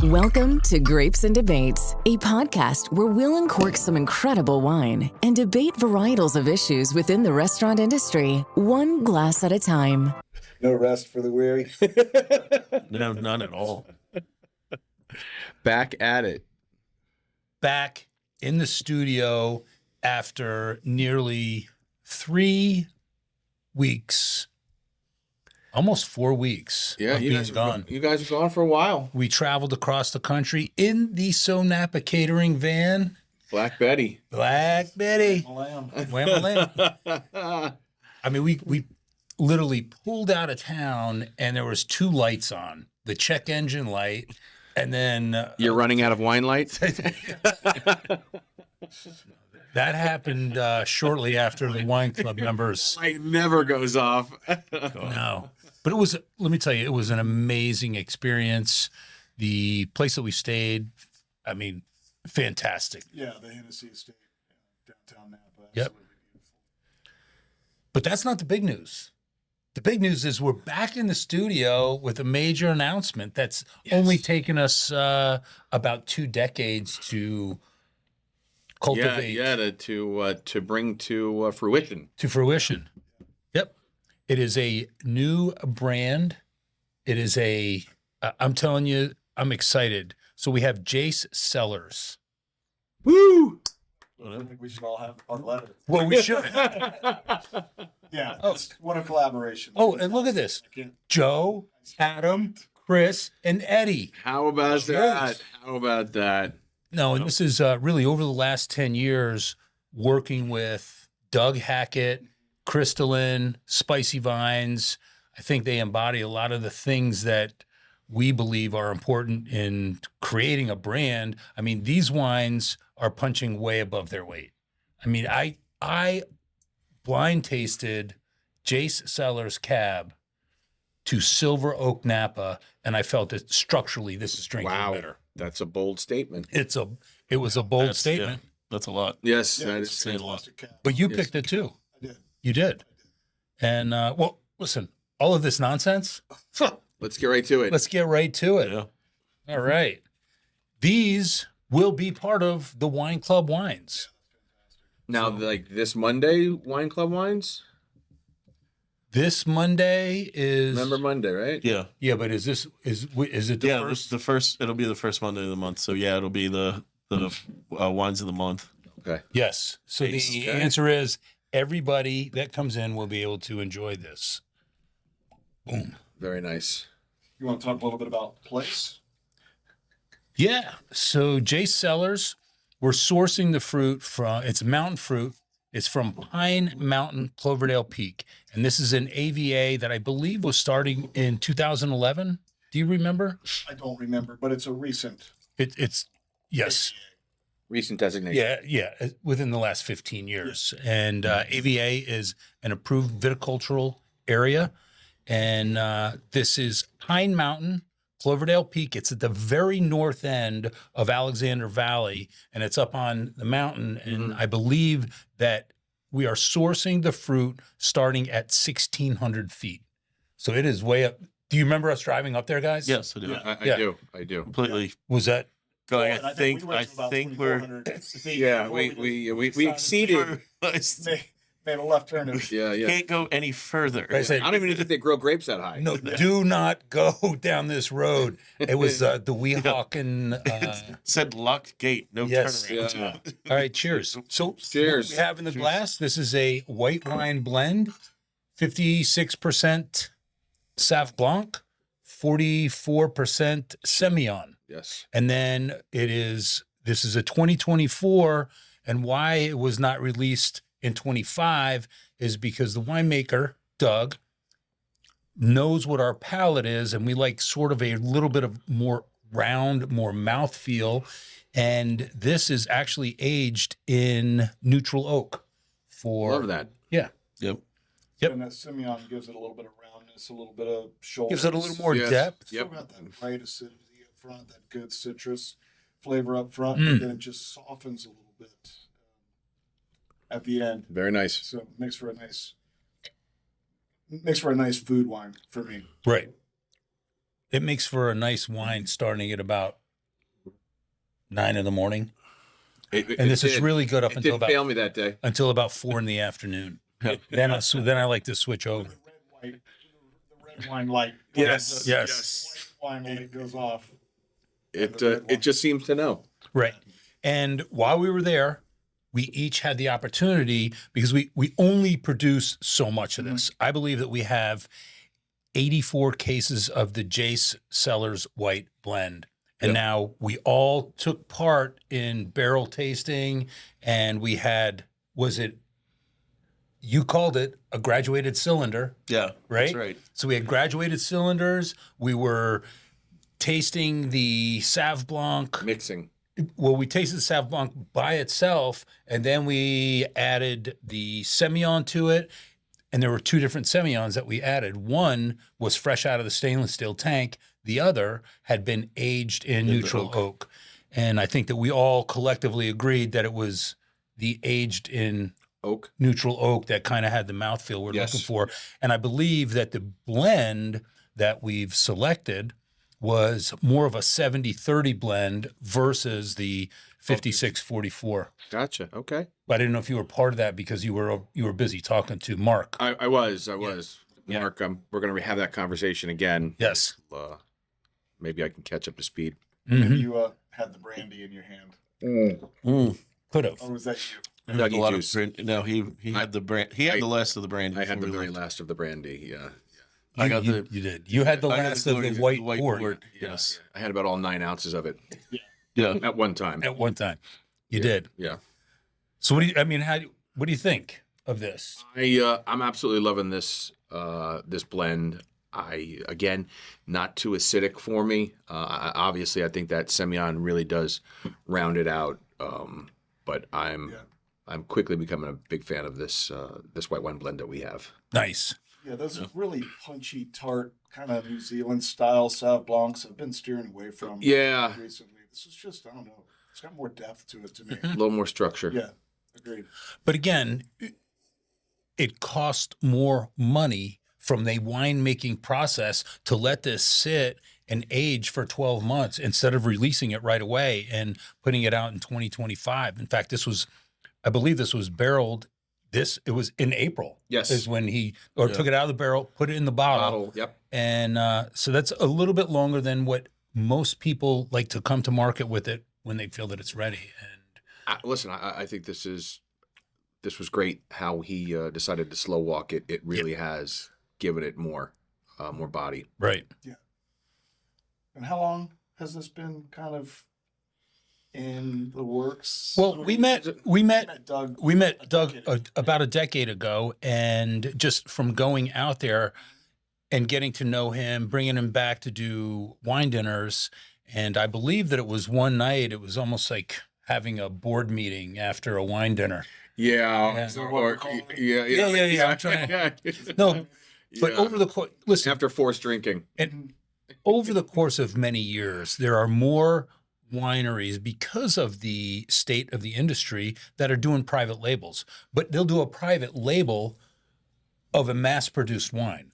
Welcome to Grapes and Debates, a podcast where we'll uncork some incredible wine and debate varietals of issues within the restaurant industry, one glass at a time. No rest for the weary. No, none at all. Back at it. Back in the studio after nearly 3 weeks, almost 4 weeks of being gone. You guys were gone for a while. We traveled across the country in the SoNapa catering van. Black Betty. Black Betty. Wham-a-lam. I mean, we literally pulled out of town and there was 2 lights on, the check engine light, and then You're running out of wine lights? that happened shortly after the wine club members. Light never goes off. No, but it was, let me tell you, it was an amazing experience. The place that we stayed, I mean, fantastic. Yeah, the Hennessy Estate, downtown Napa. Yep. Absolutely beautiful. But that's not the big news. The big news is we're back in the studio with a major announcement that's only taken us about 2 decades to cultivate. To bring to fruition. To fruition. Yep. It is a new brand. It is I'm telling you, I'm excited. So we have JACE Cellars. Woo! I think we should all have our letter. Well, we should. Yeah, just what a collaboration. Oh, and look at this. Joe, Adam, Chris, and Eddie. How about that? How about that? No, and this is really over the last 10 years working with Doug Hackett, Crystalline, Spicy Vines. I think they embody a lot of the things that we believe are important in creating a brand. I mean, these wines are punching way above their weight. I mean, I blind tasted JACE Cellars Cab to Silver Oak Napa, and I felt that structurally this is drinking better. That's a bold statement. It was a bold statement. Yeah, that's a lot. Yes, Yeah, that it's is saying a lot. fantastic cab. But you picked it too. I did. You did. And well, listen, all of this nonsense, Let's get right to it. let's get right to it. Yeah. All right. These will be part of the Wine Club wines. Now, like this Monday, Wine Club wines? This Monday is Remember Monday, right? Yeah. Yeah, but is it the Yeah. first? It'll be the first Monday of the month. So yeah, it'll be the wines of the month. Okay. Yes. So the Okay. answer is everybody that comes in will be able to enjoy this. Boom. Very nice. You want to talk a little bit about place? Yeah. So JACE Cellars, we're sourcing the fruit from, it's mountain fruit. It's from Pine Mountain-Cloverdale Peak. And this is an AVA that I believe was starting in 2011. Do you remember? I don't remember, but it's a recent. It's yes. Recent designation. Yeah, within the last 15 years. And AVA is an approved viticultural area. And this is Pine Mountain, Cloverdale Peak. It's at the very north end of Alexander Valley, and it's up on the mountain. And I believe that we are sourcing the fruit starting at 1,600 feet. So it is way up. Do you remember us driving up there, guys? Yes, I do. Yeah. I Yeah. do. I do. Completely Was that? going. And I think we went to about we're 2,400 feet Yeah, before we exceeded. made a left turn. Yeah. Can't go any further. I said, I don't even think they grow grapes that high. no, do not go down this road. It was the Weehawken. Said locked gate, no Yes. turnaround. Yeah. All right, cheers. So Cheers. what we have in the glass, this is a white wine blend, 56% Sauv Blanc, 44% Semillon. Yes. And then this is a 2024, and why it was not released in 25 is because the winemaker, Doug, knows what our palate is, and we like sort of a little bit of more round, more mouthfeel. And this is actually aged in neutral oak. Love that. Yeah. Yep. Yep. And that Semillon gives it a little bit of roundness, a little bit of shoulder. Gives it a little more Yes. depth. Still Yep. got that bright acidity up front, that good citrus flavor up front, Mm. and then it just softens a little bit at the end. Very nice. So makes for a nice food wine for me. Right. It makes for a nice wine starting at about 9 in the morning. And This is really good up it until didn't fail me that day. until about 4 in the afternoon. Then I like to switch over. The red wine light. Yes. Yes. The white wine light goes off. It just seems to know. Right. And while we were there, we each had the opportunity, because we only produce so much of this. I believe that we have 84 cases of the JACE Cellars white blend. And now we all took part in barrel tasting, and we had, you called it a graduated cylinder. Yeah, Right? that's right. So we had graduated cylinders. We were tasting the Sauv Blanc. Mixing. Well, we tasted the Sauv Blanc by itself, and then we added the Semillon to it. And there were 2 different Semillons that we added. One was fresh out of the stainless steel tank. The other had been aged in neutral oak. And I think that we all collectively agreed that it was the aged in Oak. neutral oak that kind of had the mouthfeel we're Yes. looking for. And I believe that the blend that we've selected was more of a 70-30 blend versus the 56-44. Gotcha. Okay. But I didn't know if you were part of that because you were busy talking to Mark. I was. Yeah. Mark, we're going to have that conversation again. Yes. Maybe I can catch up to speed. Maybe you had the brandy in your hand. Could have. Or was that you? Dougie A lot juice. no, he had the brand. He had the last of the brandy. I had the before we very left. last of the brandy. Yeah. I got You did. You had the I got last of the glory- white port port. Yes. I had about all 9 ounces of it Yeah. at one time. at one time. You did. Yeah. So what do you think of this? I'm absolutely loving this this blend. Again, not too acidic for me. Obviously, I think that Semillon really does round it out. But I'm quickly becoming a big fan of this this white wine blend that we have. Nice. Yeah, those really punchy, tart, kind of New Zealand style Sauv Blancs I've been steering away from Yeah, recently. This is just, I don't know, it's got more depth to it to me. a little more structure. Yeah, agreed. But again, it cost more money from the winemaking process to let this sit and age for 12 months instead of releasing it right away and putting it out in 2025. In fact, I believe this was barreled. It was in April. Yes. Is when he took it out of the barrel, put it in the bottle. Yep. And so that's a little bit longer than what most people like to come to market with it when they feel that it's ready. And Listen, I think this was great how he decided to slow walk it. It really has given it more body. right. And how long has this been kind of in the works? Well, we met Doug. We met Doug about a decade ago, and just from going out there and getting to know him, bringing him back to do wine dinners, and I believe that it was one night. It was almost like having a board meeting after a wine dinner. Yeah. Is that what we're calling it? Yeah. I'm trying No, but over the course, listen, after forced drinking. and over the course of many years, there are more wineries because of the state of the industry that are doing private labels, but they'll do a private label of a mass-produced wine.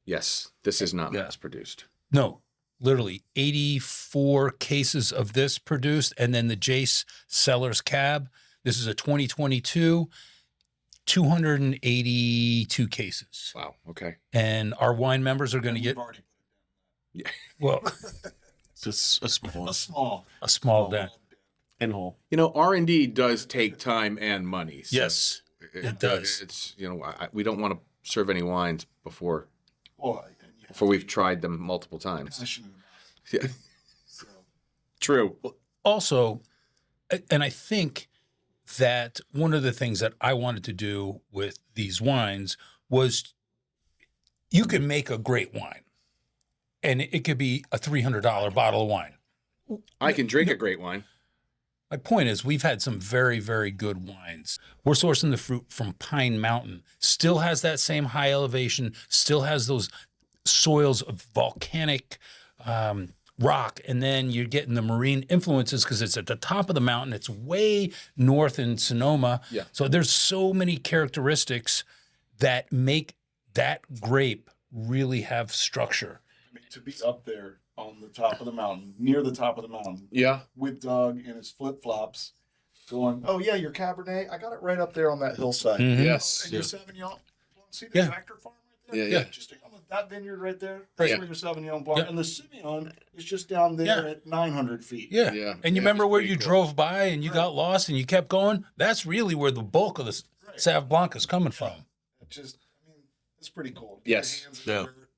Yes, this is not mass produced. No, literally 84 cases of this produced, and then the JACE Cellars Cab. This is a 2022, 282 cases. Wow. Okay. And our wine members are going to get, We've already Yeah. well, Just a small small. a small den. pinhole. R&D does take time and money. So Yes, it does. It's we don't want to serve any wines before Well, we've tried them multiple times. passionate about Yeah. it. So, True. Also, and I think that one of the things that I wanted to do with these wines was you can make a great wine, and it could be a $300 bottle of wine. I can drink a great wine. My point is, we've had some very, very good wines. We're sourcing the fruit from Pine Mountain. Still has that same high elevation, still has those soils of volcanic rock. And then you're getting the marine influences because it's at the top of the mountain. It's way north in Sonoma. Yeah. So there's so many characteristics that make that grape really have structure. I mean, to be up there on the top of the mountain, near the top of the mountain, Yeah. with Doug in his flip flops, going, "Oh yeah, your Cabernet, I got it right up there on that hillside. Mhm. Yes. And your Sauvignon, see the Yeah. tractor farm right there? Yeah, yeah. Just on that vineyard right there. Right. That's where your Sauvignon Blanc, Yeah. and the Sauvignon is just down there Yeah. at 900 feet. Yeah. Yeah. And you Yeah, remember it's where pretty you cool. drove by and you got lost and you kept going? That's really where the bulk of the Right. Sauv Blanc is coming from. It just, I mean, it's pretty cool. Get Yes. your hands in the Yeah. dirt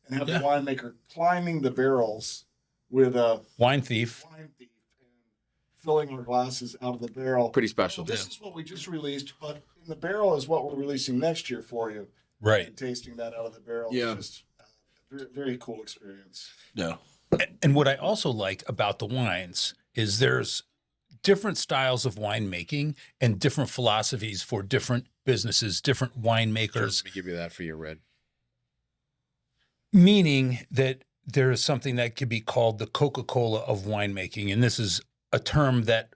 and have Yeah. the winemaker climbing the barrels with a Wine thief. wine thief and filling our glasses out of the barrel. Pretty special. Well, this is what we just released, but in the barrel is what we're releasing next year for you. Right. And tasting that out of the barrel Yeah. is just very, very cool experience. Yeah. And what I also like about the wines is there's different styles of winemaking and different philosophies for different businesses, different winemakers, Let me give you that for your red. meaning that there is something that could be called the Coca-Cola of winemaking. And this is a term that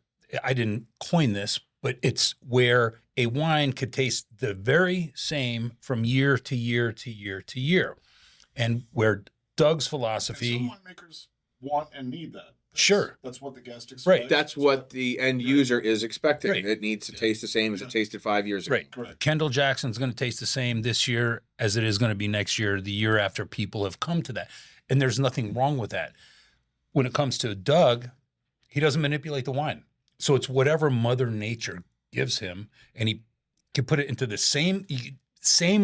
I didn't coin this, but it's where a wine could taste the very same from year to year to year to year. And where Doug's And philosophy, some winemakers want and need that. Sure. That's what the guest expects. Right. That's what the end user is expecting. Right. It needs to taste the same as it tasted 5 years ago. right, Correct. Kendall Jackson's going to taste the same this year as it is going to be next year, the year after people have come to that. And there's nothing wrong with that. When it comes to Doug, he doesn't manipulate the wine. So it's whatever Mother Nature gives him, and he can put it into the same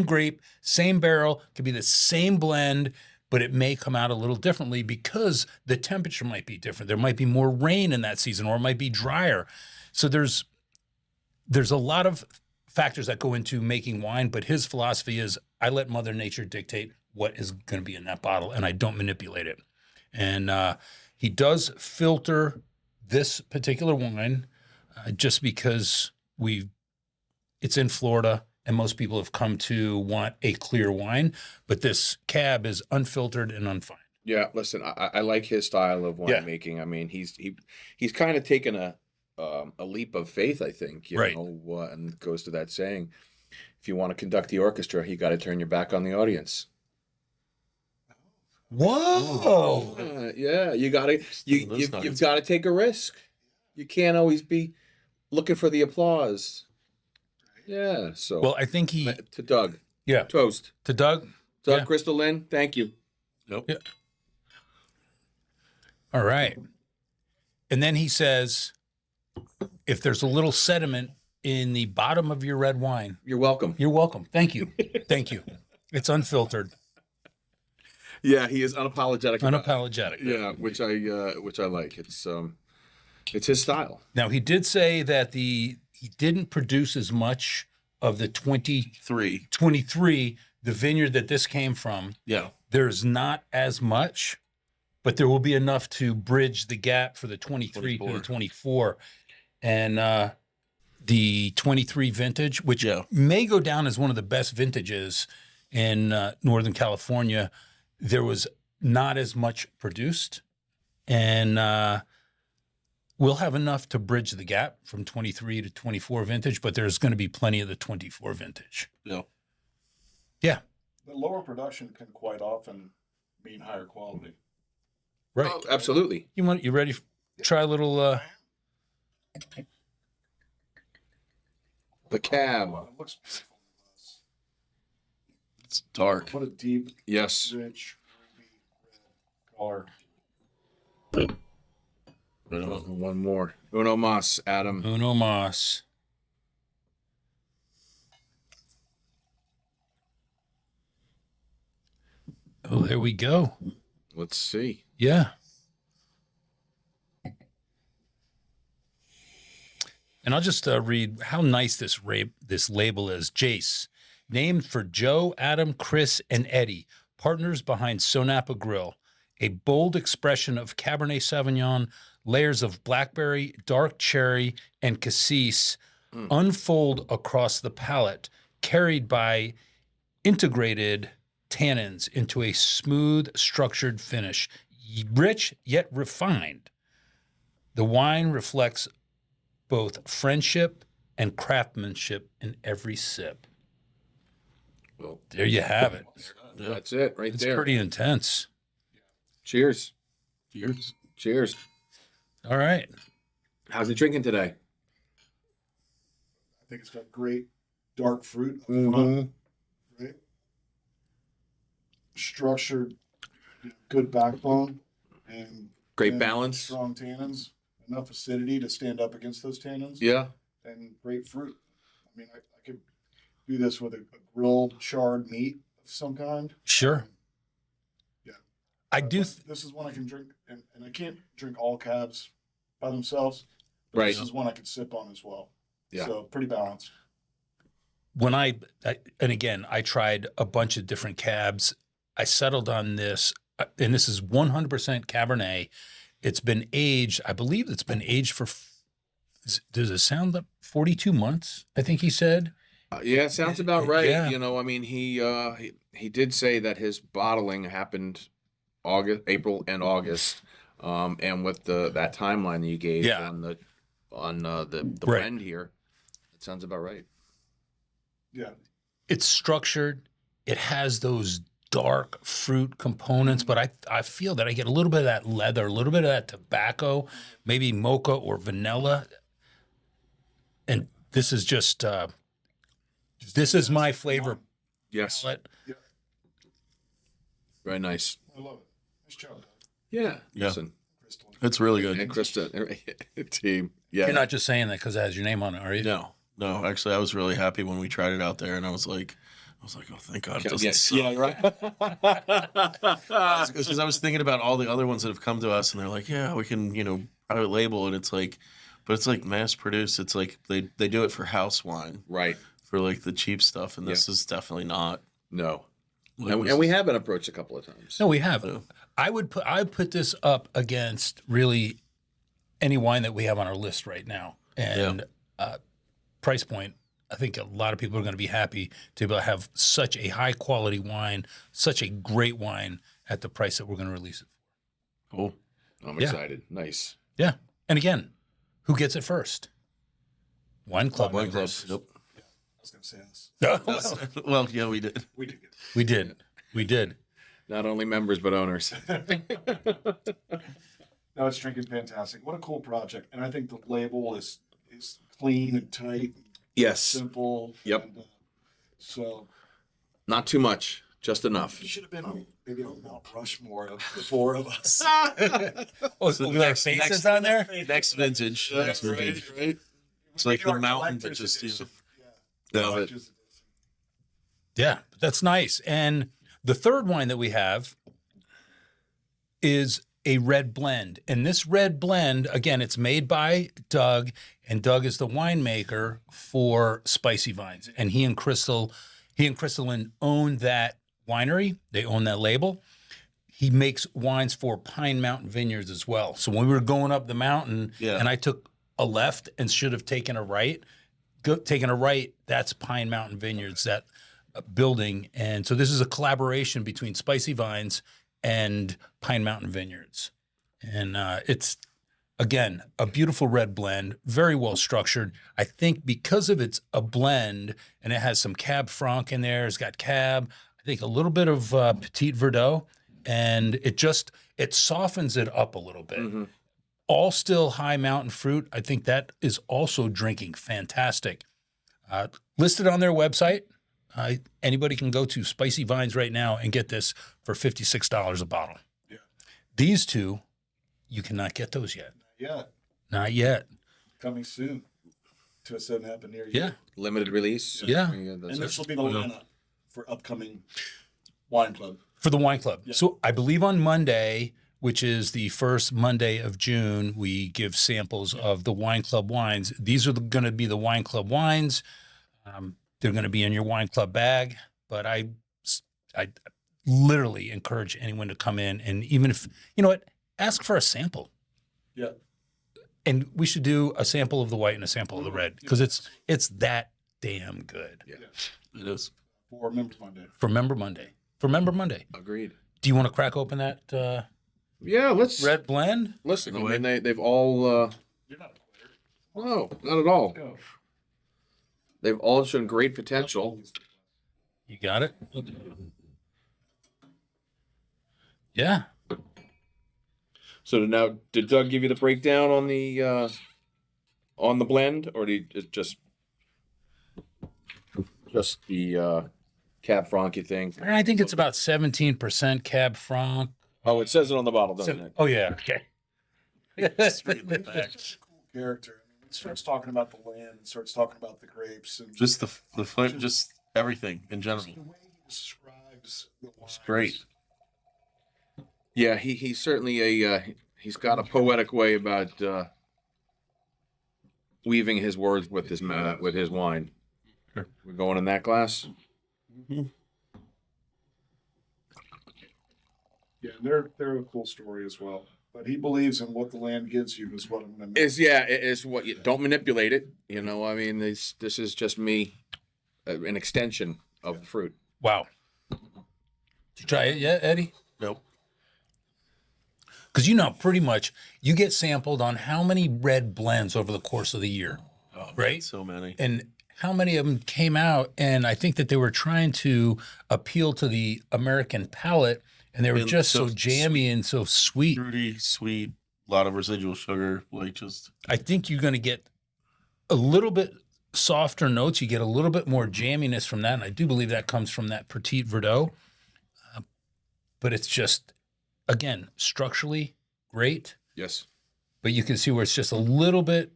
grape, same barrel, could be the same blend, but it may come out a little differently because the temperature might be different. There might be more rain in that season, or it might be drier. So there's a lot of factors that go into making wine, but his philosophy is I let Mother Nature dictate what is going to be in that bottle, and I don't manipulate it. And he does filter this particular wine just because it's in Florida, and most people have come to want a clear wine, but this cab is unfiltered and unfined. Yeah, listen, I like his style of Yeah. winemaking. I mean, he's kind of taken a leap of faith, I think. You Right. know, and it goes to that saying, if you want to conduct the orchestra, you got to turn your back on the audience. Whoa! Yeah, you got to Those you've nuggets. got to take a risk. You can't always be looking for the applause. Yeah. So Well, I think to Doug, yeah, toast. to Doug. Doug, Yeah. Crystal Lynn, thank you. Nope. Yeah. All right. And then he says, if there's a little sediment in the bottom of your red wine, You're welcome. you're welcome. Thank you. Thank you. It's unfiltered, Yeah, he is unapologetic. about it. unapologetic. Yeah, which I like. It's his style. Now, he did say that he didn't produce as much of the 3. 2023, the vineyard that this came from. Yeah. There's not as much, but there will be enough to bridge the gap for the 23 to the 24. And the 23 vintage, which Yeah. may go down as one of the best vintages in Northern California, there was not as much produced. And we'll have enough to bridge the gap from 23 to 24 vintage, but there's going to be plenty of the 24 vintage. Yeah. Yeah, The lower production can quite often mean higher quality. right. Oh, absolutely. You ready? Try a little. The cab. Wow, it looks beautiful. It's dark. What a deep, Yes. rich, ruby red color. One more. Uno mas, Adam. Uno Mas. Oh, there we go. Let's see. Yeah. And I'll just read how nice this label is. JACE, named for Joe, Adam, Chris, and Eddie, partners behind SoNapa Grille, a bold expression of Cabernet Sauvignon, layers of blackberry, dark cherry, and cassis unfold across the palate, carried by integrated tannins into a smooth, structured finish, rich yet refined. The wine reflects both friendship and craftsmanship in every sip. Well, There you have it. that's it right It's there. pretty intense. Cheers. Cheers. Cheers. All right. How's it drinking today? I think it's got great dark fruit up Mm-hmm. front, right? Structured, good backbone, and Great and balance. strong tannins, enough acidity to stand up against those tannins. Yeah. And great fruit. I mean, I could do this with a grilled charred meat of some kind. Sure. Yeah. I do. This is one I can drink, and I can't drink all cabs by themselves. But Right. This is one I could sip on as well. Yeah. So pretty balanced. When and again, I tried a bunch of different cabs. I settled on this, and this is 100% Cabernet. It's been aged. I believe it's been aged for. Does it sound like 42 months? I think he said. Yeah, sounds about right. Yeah. You know, I mean, he did say that his bottling happened April and August, and with that timeline that you gave Yeah. on the Right. blend here, it sounds about right. Yeah. It's structured. It has those dark fruit components, but I feel that I get a little bit of that leather, a little bit of that tobacco, maybe mocha or vanilla. And this is just this is my flavor Yes, palette. very nice. I love it. Nice job, Doug. Yeah, Yeah. Listen, Crystal. It's really good. and Krista, team. Yeah, You're not just saying that because it has your name on it, are you? No. Actually, I was really happy when we tried it out there, and I was like, oh, thank God it doesn't suck. yeah, right. Because I was thinking about all the other ones that have come to us, and they're like, yeah, we can, private label, and it's like, but it's like mass produced. It's like they do it for house wine, Right. for like the cheap stuff, and this is definitely not. No, Like, and we have been approached a couple of times. No, we have. Yeah. I would put this up against really any wine that we have on our list right now. And price point, I think a lot of people are going to be happy to be able to have such a high quality wine, such a great wine at the price that we're going to release it for. Cool. I'm Yeah. excited. Nice. Yeah. And again, who gets it first? Wine Club Wine members. Club. I was going to say this. Yep. Well, yeah, we did. We did get it. We did. We did. Not only members but owners. No, it's drinking fantastic. What a cool project. And I think the label is clean and tight, Yes. simple. Yep. And, so Not too much. Just enough. you should have been maybe on Mount Rushmore of the four of us. Oh, So with our faces on there? Next vintage. Next vintage. right. It's like Maybe the our mountain, but collector's just edition. Yeah. Love it. Collector's edition. Yeah, that's nice. And the third wine that we have is a red blend. And this red blend, again, it's made by Doug, and Doug is the winemaker for Spicy Vines. And he and Crystalline own that winery. They own that label. He makes wines for Pine Mountain Vineyards as well. So when we were going up the mountain and I took a left and should have taken a right, that's Pine Mountain Vineyards, that building. And so this is a collaboration between Spicy Vines and Pine Mountain Vineyards. And it's, again, a beautiful red blend, very well structured. I think because of it's a blend and it has some Cab Franc in there, it's got Cab, I think a little bit of Petit Verdot, and it softens it up a little bit. Mm-hmm. All still high mountain fruit. I think that is also drinking fantastic. Listed on their website. Anybody can go to Spicy Vines right now and get this for $56 a bottle. Yeah. These two, you cannot get those yet. Yeah. Not yet. Coming soon to a SoNapa near you. Yeah. Limited release. Yeah. And this will be the lineup for upcoming wine club. For the wine club. Yeah. So I believe on Monday, which is the first Monday of June, we give samples of the wine club wines. These are going to be the wine club wines. They're going to be in your wine club bag, but I literally encourage anyone to come in, and even if, you know what, ask for a sample. Yeah. And we should do a sample of the white and a sample of the red, because it's that damn good. Yeah. It is. For Members Monday. For Member Monday. Agreed. Do you want to crack open that Yeah, let's red blend? listen. I mean, they've all. You're not a quitter. No, not at all. Go. They've all shown great potential. You got it? Yeah. So now, did Doug give you the breakdown on the blend, or did it just the Cab Franc, you think? I think it's about 17% Cab Franc. Oh, it says it on the bottle, doesn't it? Oh yeah, okay. Character. I mean, it starts talking about the land, it starts talking about the grapes, and Just the flame, just everything in general. the way he describes the wine. It's great. Yeah, he's certainly he's got a poetic way about weaving his words with his wine. Sure. We're going in that glass. Yeah, they're a cool story as well. But he believes in what the land gives you is what I'm going to. Is what you don't manipulate it. You know, I mean, this is just me, an extension of the fruit. Wow. Did you try it yet, Eddie? Nope. Because pretty much you get sampled on how many red blends over the course of the year, Oh, right? So many. And how many of them came out, and I think that they were trying to appeal to the American palate, and they were And just so so jammy and so sweet. Fruity, sweet, a lot of residual sugar, like just I think you're going to get a little bit softer notes. You get a little bit more jamminess from that, and I do believe that comes from that Petit Verdot. But it's just, again, structurally great, Yes. but you can see where it's just a little bit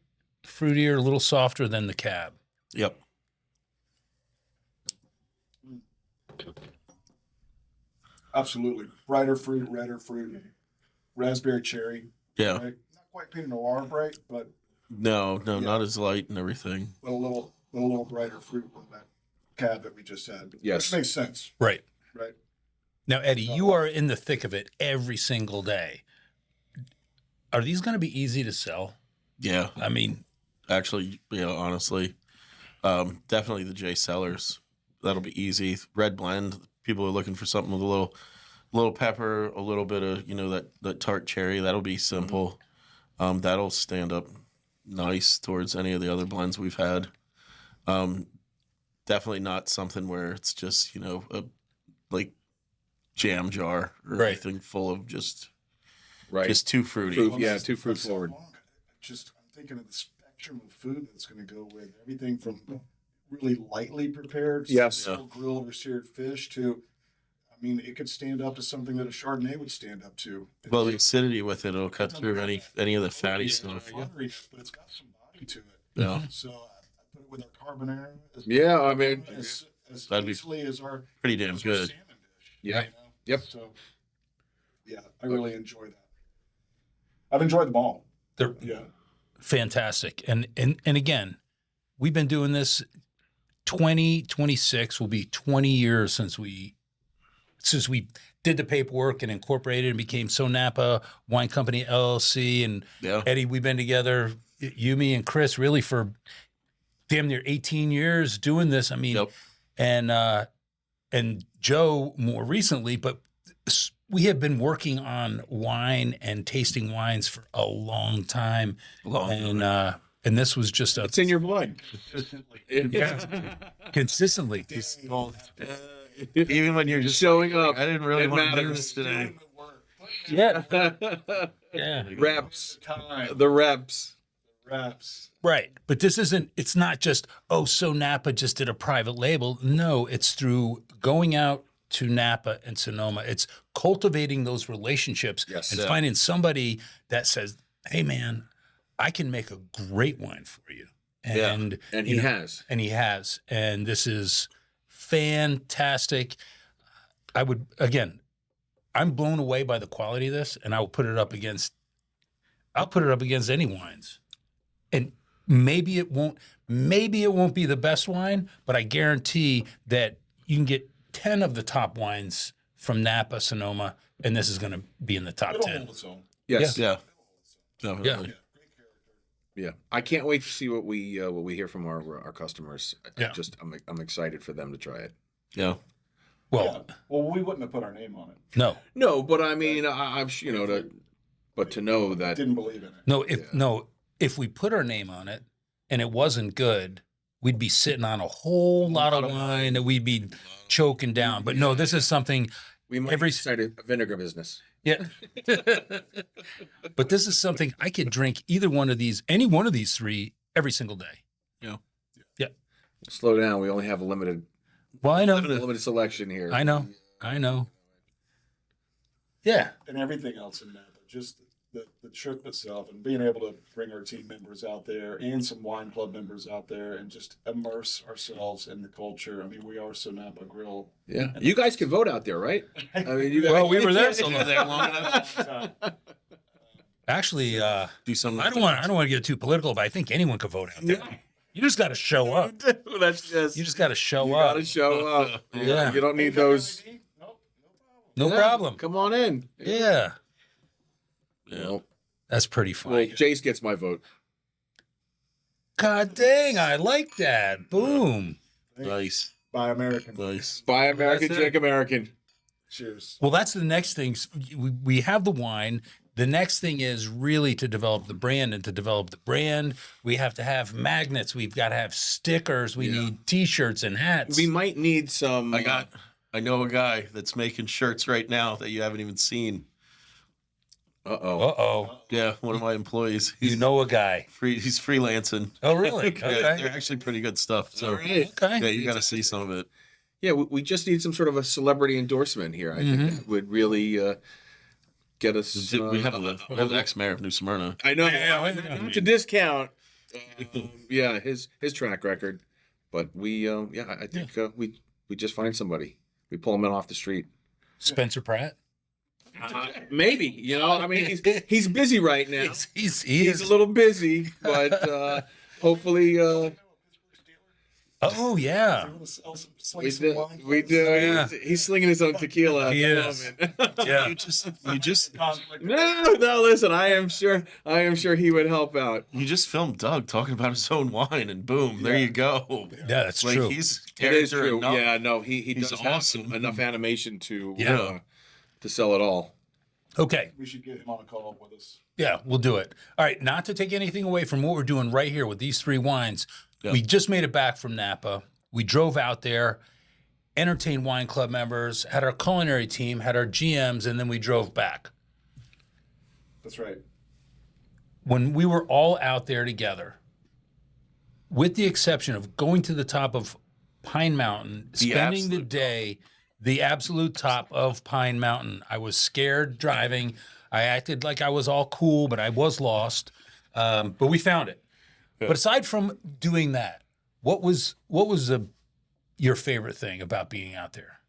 fruitier, a little softer than the Cab. yep. Absolutely. Brighter fruit, redder fruit, raspberry cherry. Yeah. Right? Not quite Pinot Noir bright, but No, not as light and everything. a little brighter fruit than that cab that we just had. Yes. Which makes sense, Right. right? Now, Eddie, you are in the thick of it every single day. Are these going to be easy to sell? Yeah. I mean, Actually, honestly, definitely the JACE Cellars. That'll be easy. Red blend. People are looking for something with a little pepper, a little bit of that tart cherry. That'll be simple. That'll stand up nice towards any of the other blends we've had. Definitely not something where it's just a like jam jar or Right. anything full of just Right. too fruity. Fruit. Yeah, too fruit forward. I'm thinking of the spectrum of food that's going to go with everything from really lightly prepared, Yes. simple grilled or seared fish to, I mean, it could stand up to something that a Chardonnay would stand up to. Well, the acidity with it will cut through any of the fatty It's stuff. fiery, but it's got some body to it. Yeah, So I put it with our carbonara. Yeah, I mean, as That'd be easily as our pretty damn as our good. salmon dish. Yeah. you know? Yep. So yeah, I really enjoy that. I've enjoyed them all. they're Yeah. fantastic. And again, we've been doing this 2026 will be 20 years since we did the paperwork and incorporated and became SoNapa Wine Company LLC. And Yeah. Eddie, we've been together, you, me, and Chris, really for damn near 18 years doing this. I mean, Yep. and Joe more recently, but we have been working on wine and tasting wines for a long time. And this was just it's in your blood. consistently. Even when you're just Showing up. I didn't really It want to do matters. this today. Yeah. Yeah. Reps. Time. The reps. Wraps. Right. But this isn't, it's not just, oh, so Napa just did a private label. No, it's through going out to Napa and Sonoma. It's cultivating those relationships Yes. and Yeah. finding somebody that says, hey, man, I can make a great wine for you. Yeah. And, And you he know, has. And he has. And this is fantastic. I would, again, I'm blown away by the quality of this, and I'll put it up against any wines. And maybe it won't be the best wine, but I guarantee that you can get 10 of the top wines from Napa, Sonoma, and this is going to be in the top It'll 10. hold its own. Yes. Yeah. Definitely. Yeah. I can't wait to see what we hear from our customers. Yeah. I'm excited for them to try it. Yeah. Well, Well, we wouldn't have put our name on it. no. No, but I mean, I'm to know that Didn't believe in it. If we put our name on it and it wasn't good, we'd be sitting on a whole lot of wine that we'd be choking down. But no, this is something we might every- start a vinegar business. Yeah. But this is something I could drink either one of these, any one of these three every single day. Yeah. Yeah. Slow down. We only have a limited Well, I know. limited selection here. I know. Yeah. And everything else in Napa, just the trip itself and being able to bring our team members out there and some wine club members out there and just immerse ourselves in the culture. I mean, we are SoNapa Grille. Yeah. You guys can vote out there, right? I mean, you guys, Well, we were there. So there long enough. Actually, Do something. I don't want to get too political, but I think anyone could vote out there. You just got to show up. That's just, You just got to show you up. gotta show up. Yeah. You don't need those. No Yeah, problem. Come on in. Yeah. Yeah. Well, That's pretty well, funny. Jace gets my vote. God dang, I like that. Boom. Nice. Buy American. Nice. Buy American, That's it. drink American. Cheers. Well, that's the next thing. We have the wine. The next thing is really to develop the brand, and to develop the brand, we have to have magnets. We've got to have stickers. We need T-shirts and hats. We might need some. I know a guy that's making shirts right now that you haven't even seen. Uh-oh. Uh-oh. Yeah, one of my employees. You know a guy. He's freelancing. Oh, really? Yeah, Okay. they're actually pretty good stuff. So All right. Okay. yeah, you got to see some of it. Yeah, we just need some sort of a celebrity endorsement here. I think that would really get us. We have the ex-mayor of New Smyrna. I know. Yeah, Not to discount. His track record, but I think we just find somebody. We pull him in off the street. Spencer Pratt. Maybe, I mean, he's busy right now. He's He's a little busy, but hopefully. Oh yeah. We do. Yeah. He's slinging his own tequila. At He the is. moment. Yeah. You just No. Listen, I am sure he would help out. you just filmed Doug talking about his own wine, and boom, there you go. Yeah, that's Like true. he's It is character true. enough. Yeah, no, he He's does awesome. have enough animation to Yeah. to sell it all. Okay. We should get him on a call with us. Yeah, we'll do it. All right, not to take anything away from what we're doing right here with these three wines. Yeah. We just made it back from Napa. We drove out there, entertained wine club members, had our culinary team, had our GMs, and then we drove back. That's right. When we were all out there together, with the exception of going to the top of Pine Mountain, spending the day, the absolute top of Pine Mountain, I was scared driving. I acted like I was all cool, but I was lost. But we found it. But aside from doing that, what was your favorite thing about being out there?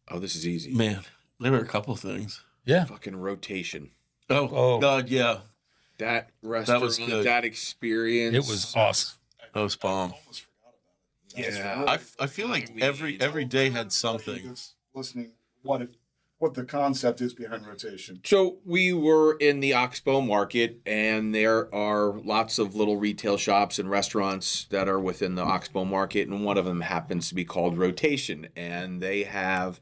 Oh, this is easy. Man, there were a couple of things. Yeah. Fucking rotation. Oh God, yeah, That restaurant, was good. that experience. It was awesome. that was bomb. Yeah. I feel like every day had something. That's listening, what the concept is behind rotation. So we were in the Oxbow Market, and there are lots of little retail shops and restaurants that are within the Oxbow Market, and one of them happens to be called Rotation, and they have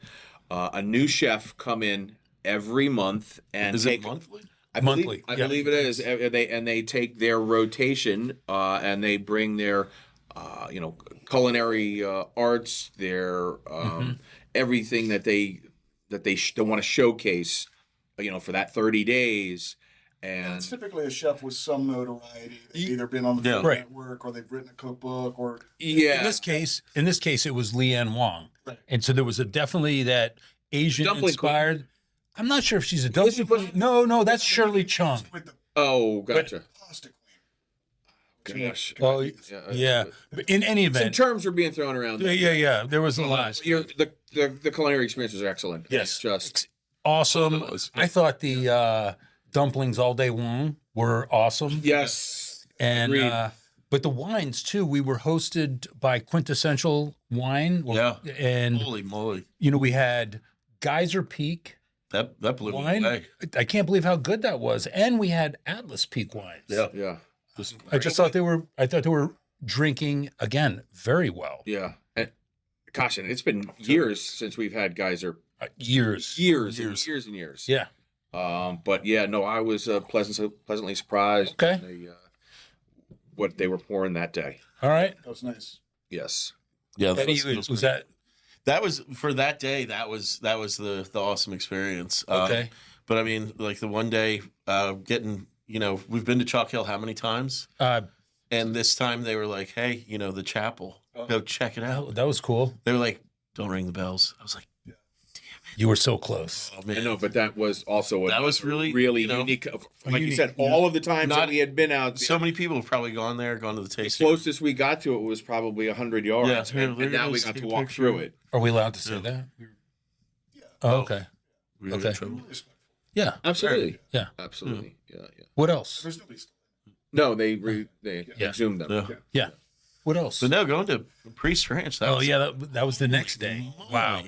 a new chef come in every month and Is it monthly? Monthly, I yeah. believe it is. And they take their rotation and they bring their culinary arts, their everything that they want to showcase, for that 30 days. And It's typically a chef with some notoriety. They've either been on the Yeah. Food Right. Network or they've written a cookbook or yeah, In this case, it was Leanne Wong, and so there was definitely that Asian Dumpling inspired. I'm not sure if she's a dumpling queen. No, that's Shirley Chung. with the oh, gotcha. pasta queen. Gosh. Oh, yeah. But in any Some event, terms were being thrown around. yeah. There was a lot. The culinary experience was excellent. Yes. Just Awesome. It was. I thought the dumplings all day long were awesome. yes. And Agreed. but the wines too. We were hosted by Quintessential Wine. Yeah. And Holy moly, we had Geyser Peak that blew me wine. away. I can't believe how good that was. And we had Atlas Peak wines. Yeah. Yeah. I thought they were drinking again very well. Yeah. And gosh, and it's been years since we've had Geyser. Years. Years and years. Yeah. But yeah, no, I was pleasantly surprised. Okay. What they were pouring that day. All right. That was nice. Yes. Yeah, Eddie, was that that was for that day. That was the awesome experience. Okay. But I mean, like the one day, getting, we've been to Chalk Hill how many times? And this time they were like, hey, the chapel, go check it out. That was cool. They were like, don't ring the bells. I was like, You were so close. oh man. I know, but that was also That was really, unique. Like you unique, said, all of the times that Not- we had been out, So many people have probably gone to the the tasting. closest we got to it was probably 100 yards, Yeah, and now we got to walk through it. Are we allowed to say that? Oh, okay. We were in Okay. trouble. Yeah. Absolutely, Yeah. absolutely, yeah. What else? There's nobody still. No, they Yeah. exhumed them. Yeah. Yeah. What else? But no, going to Priest Ranch. That Oh was, yeah, that was the next day. Wow, That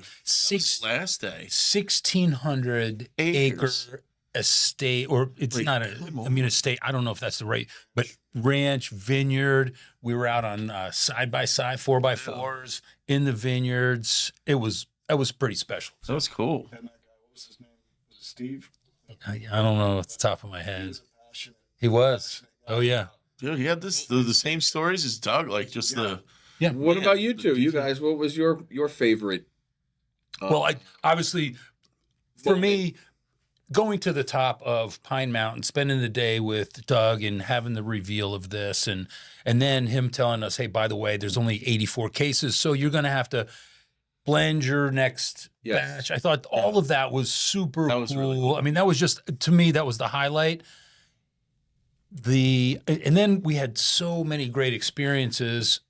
was last day. 1,600 Acres. acre estate, or it's Like, not come I mean estate. I don't know if that's the right, but ranch, vineyard. We were out on side by side 4x4s in the vineyards. That was pretty special. That was cool. And that guy, what was his name? Was it Steve? I don't know off the top of my He head. was a passionate. He was. Oh yeah. Dude, he had the same stories as Doug. Like just the Yeah. What about you two? You guys, what was your favorite? Well, I obviously, for me, going to the top of Pine Mountain, spending the day with Doug and having the reveal of this, and then him telling us, hey, by the way, there's only 84 cases, so you're going to have to blend your next Yes. batch. I thought all of that was super That was cool. really cool. I mean, that was just, to me, that was the highlight. And then we had so many great experiences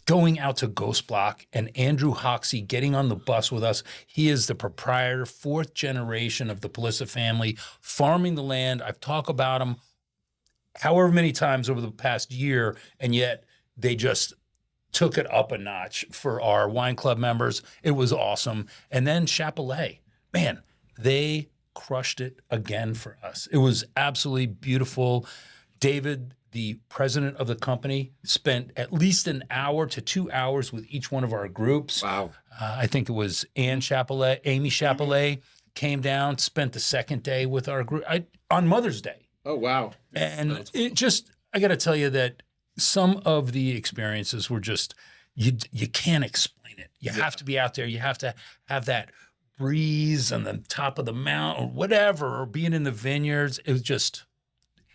going out to Ghost Block and Andrew Hoxie getting on the bus with us. He is the proprietor, 4th generation of the Palissa family, farming the land. I've talked about him however many times over the past year, and yet they just took it up a notch for our wine club members. It was awesome. And then Chapelet, man, they crushed it again for us. It was absolutely beautiful. David, the president of the company, spent at least an hour to 2 hours with each one of our groups. Wow. I think it was Amy Chapelet came down, spent the second day with our group on Mother's Day. Oh, wow. And it just, I got to tell you that some of the experiences were just, you can't explain it. You have to be out there. You have to have that breeze on the top of the mountain or whatever, or being in the vineyards. It was just,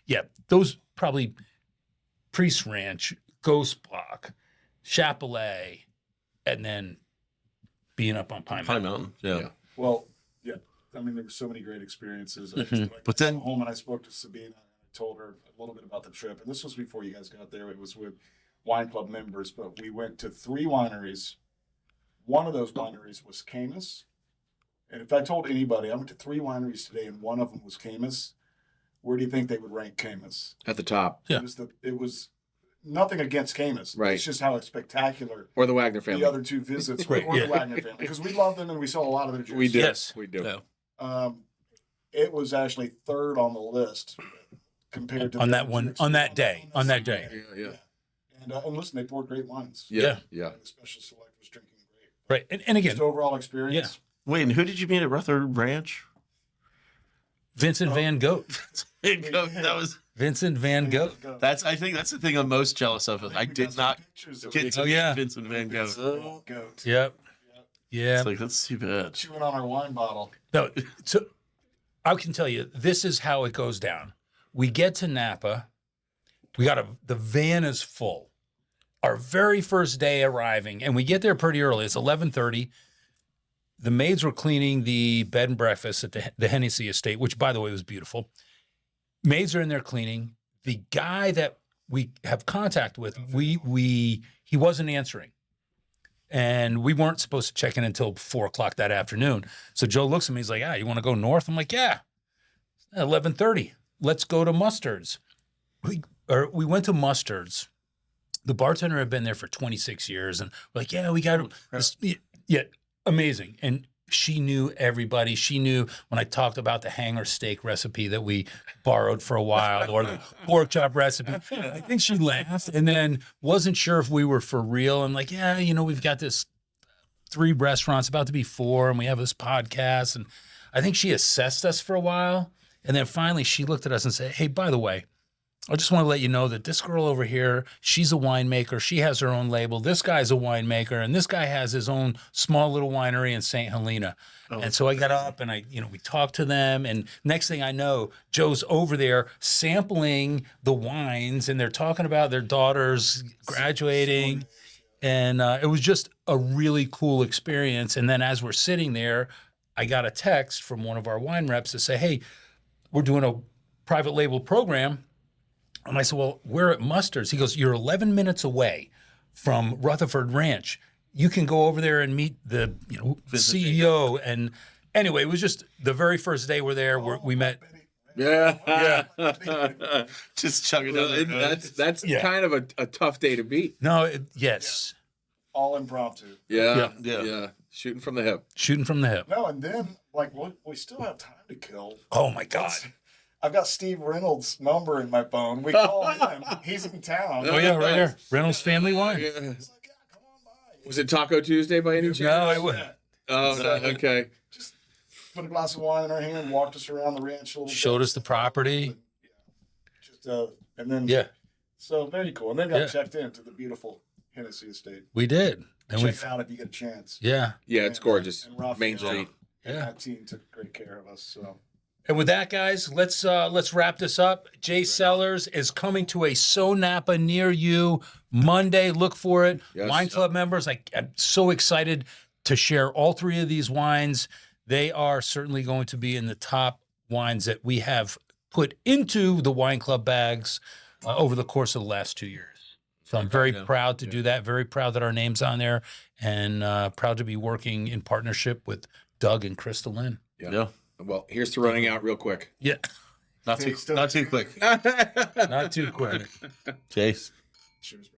yeah, those probably Priest Ranch, Ghost Block, Chapelet, and then being up on Pine Pine Mountain. Mountain. Yeah. Well, yeah. I mean, there were so many great experiences. But then- I went home and I spoke to Sabina and I told her a little bit about the trip. And this was before you guys got there. It was with wine club members, but we went to 3 wineries. One of those wineries was Camus. And if I told anybody, I went to 3 wineries today and one of them was Camus, where do you think they would rank Camus? At the top. Yeah. It was nothing against Camus. Right. It's just how spectacular Or the Wagner family. the other 2 visits were, Right, or yeah. the Wagner family, because we love them and we saw a lot of their juice. We do. Yes. We do. Yeah. It was actually 3rd on the list compared to On the that other one, 6. on that day, on that day. Yeah. And listen, they poured great wines. Yeah. Yeah. The special select was drinking great. Right. And again, Just overall experience. Wait, and who did you meet at Rutherford Ranch? Vincent Van Gogh. That was Vincent Van Gogh. I think that's the thing I'm most jealous of. I did not get to Oh, yeah. meet Vincent Van Gogh. Goat. Yep. Yeah. It's like that's too bad. Chewing on our wine bottle. No, so I can tell you, this is how it goes down. We get to Napa. The van is full. Our very first day arriving, and we get there pretty early. It's 11:30. The maids were cleaning the bed and breakfast at the Hennessy estate, which, by the way, was beautiful. Maids are in there cleaning. The guy that we have contact with, he wasn't answering. And we weren't supposed to check in until 4:00 that afternoon. So Joe looks at me. He's like, you want to go north? I'm like, yeah, 11:30. Let's go to Mustard's. We went to Mustard's. The bartender had been there for 26 years. And we're like, yeah, we got this. Yeah, amazing. And she knew everybody. She knew when I talked about the hanger steak recipe that we borrowed for a while, or the pork chop recipe. I think she laughed and then wasn't sure if we were for real. And like, yeah, we've got this 3 restaurants, about to be 4, and we have this podcast. And I think she assessed us for a while. And then finally she looked at us and said, hey, by the way, I just want to let you know that this girl over here, she's a winemaker. She has her own label. This guy's a winemaker, and this guy has his own small little winery in St. Helena. And so I got up and we talked to them. And next thing I know, Joe's over there sampling the wines, and they're talking about their daughters graduating. And it was just a really cool experience. And then as we're sitting there, I got a text from one of our wine reps to say, hey, we're doing a private label program. And I said, well, we're at Mustard's. He goes, you're 11 minutes away from Rutherford Ranch. You can go over there and meet the CEO. And anyway, it was just the very first day we're there. We met. Yeah. Just chugging down the road. That's kind of a tough day to beat. No, yes. All impromptu. Yeah. Shooting from the hip. Shooting from the hip. No, and then we still have time to kill. Oh, my God. I've got Steve Reynolds' number in my phone. We call him. He's in town. Oh, yeah, right here. Reynolds Family Wine. He's like, yeah, come on by. Was it Taco Tuesday by any chance? No, I wouldn't. Oh, no, okay. Just put a glass of wine in our hand, walked us around the ranch a little bit. Showed us the property. Just and then so very cool. And then got checked into the beautiful Hennessy estate. We did. And Check it out if you get a chance. Yeah. Yeah, it's gorgeous. And Raphael Main Street. and Yeah. that team took great care of us. So And with that, guys, let's wrap this up. JACE Cellars is coming to a SoNapa near you Monday. Look for it. Yes. Wine Club members, I'm so excited to share all three of these wines. They are certainly going to be in the top wines that we have put into the Wine Club bags over the course of the last 2 years. So I'm very proud to do that. Very proud that our name's on there, and proud to be working in partnership with Doug and Crystal Lynn. Yeah. Well, here's to running out real quick. Yeah, Not too quick. not too quick. Jace. cheers.